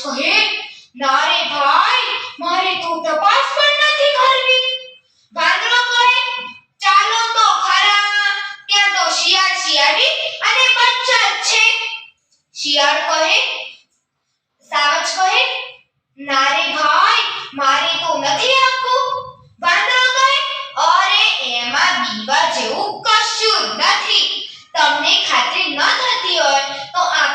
કહે, ના રે ભાઈ, મારે તો તપાસ પણ નથી કરવી. વાંદરો કહે, ચાલો તો ખરા, ત્યાં તો શિયાળ શિયાળી અને બચ્ચા જ છે. શિયાળ કહે, સાવજ કહે, ના રે ભાઈ, મારે તો નથી આવવું. વાંદરો કહે, અરે એમાં બીવા જેવું કશું નથી. તમને ખાતરી ન થતી હોય તો આ